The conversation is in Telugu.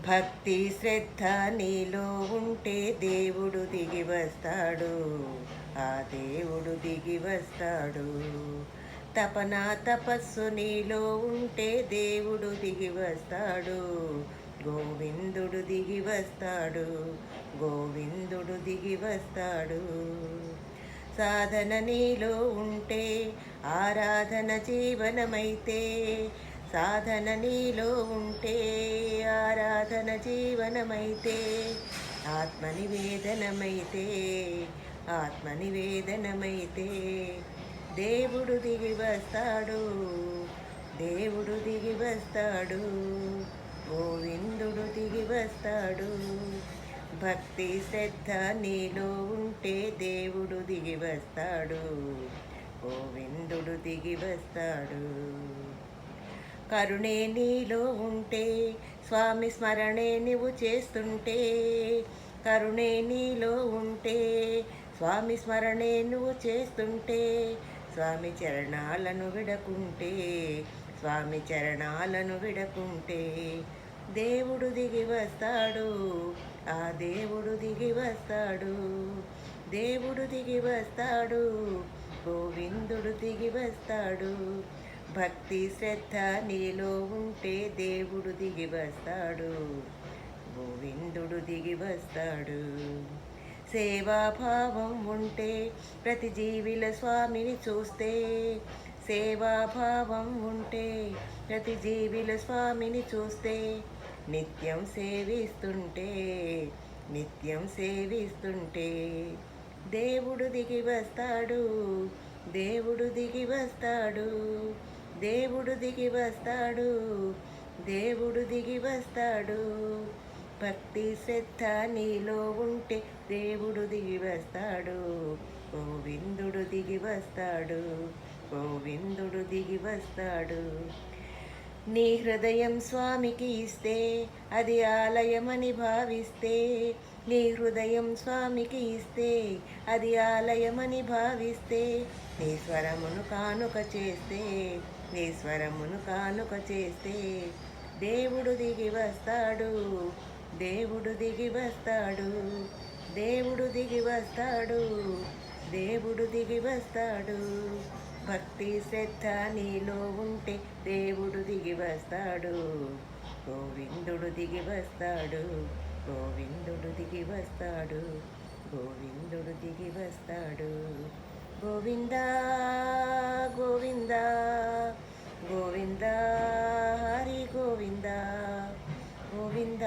భక్తి శ్రద్ధ నీలో ఉంటే దేవుడు దిగి వస్తాడు, ఆ దేవుడు దిగి వస్తాడు. తపన తపస్సు నీలో ఉంటే దేవుడు దిగి వస్తాడు, గోవిందుడు దిగి వస్తాడు, గోవిందుడు దిగి వస్తాడు. సాధన నీలో ఉంటే ఆరాధన జీవనమైతే, సాధన నీలో ఉంటే ఆరాధన జీవనమైతే, ఆత్మనివేదనమైతే, ఆత్మనివేదనమైతే దేవుడు దిగి వస్తాడు, దేవుడు దిగి వస్తాడు, గోవిందుడు దిగి వస్తాడు. భక్తి శ్రద్ధ నీలో ఉంటే దేవుడు దిగి వస్తాడు, గోవిందుడు దిగి వస్తాడు. కరుణే నీలో ఉంటే స్వామి స్మరణే నువ్వు చేస్తుంటే, కరుణే నీలో ఉంటే స్వామి స్మరణే నువ్వు చేస్తుంటే, స్వామి చరణాలను విడకుంటే, స్వామి చరణాలను విడకుంటే దేవుడు దిగి వస్తాడు, ఆ దేవుడు దిగి వస్తాడు, దేవుడు దిగి వస్తాడు, గోవిందుడు దిగి వస్తాడు. భక్తి శ్రద్ధ నీలో ఉంటే దేవుడు దిగి వస్తాడు, గోవిందుడు దిగి వస్తాడు. సేవాభావం ఉంటే ప్రతి జీవిల స్వామిని చూస్తే, సేవాభావం ఉంటే ప్రతి జీవిల స్వామిని చూస్తే, నిత్యం సేవిస్తుంటే, నిత్యం సేవిస్తుంటే దేవుడు దిగి వస్తాడు, దేవుడు దిగి వస్తాడు, దేవుడు దిగి వస్తాడు, దేవుడు దిగి వస్తాడు. భక్తి శ్రద్ధ నీలో ఉంటే దేవుడు దిగి వస్తాడు, గోవిందుడు దిగి వస్తాడు, గోవిందుడు దిగి వస్తాడు. నీ హృదయం స్వామికి ఇస్తే అది ఆలయమని భావిస్తే, నీ హృదయం స్వామికి ఇస్తే అది ఆలయమని భావిస్తే, నీ స్వరమును కానుక చేస్తే, నీ స్వరమును కానుక చేస్తే దేవుడు దిగి వస్తాడు, దేవుడు దిగి వస్తాడు, దేవుడు దిగి వస్తాడు, దేవుడు దిగి వస్తాడు. భక్తి శ్రద్ధ నీలో ఉంటే దేవుడు దిగి వస్తాడు, గోవిందుడు దిగి వస్తాడు, గోవిందుడు దిగి వస్తాడు, గోవిందుడు దిగి వస్తాడు. గోవింద గోవింద గోవింద హరి గోవింద, గోవింద